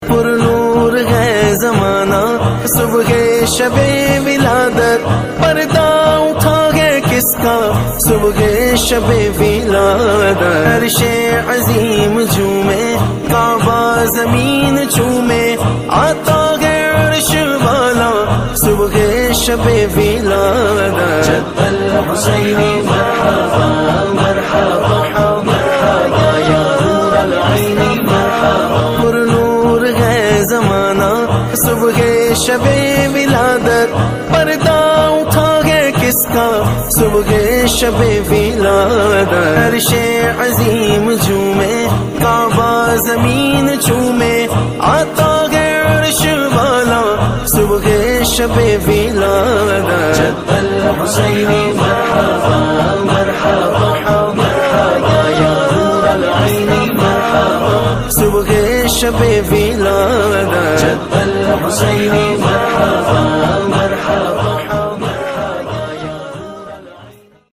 پر نور ہے زمانہ صبح شب ولادت، پردہ اٹھا ہے کس کا صبح شب ولادت، عرش عظیم جھومے کعبہ زمین چومے، آتا ہے عرش والا صبح شب ولادت، جد الحسین مرحبا مرحبا مرحبا یا نور العین مرحبا، پر نور ہے زمانہ صبح شب ولادت، پردہ اٹھا ہے کس کا صبح شب ولادت، عرش عظیم جھومے کعبہ زمین چومے، آتا ہے عرش والا صبح شب ولادت، جد الحسین مرحبا مرحبا مرحبا یا نور العین مرحبا، صبح شب ولادت، جد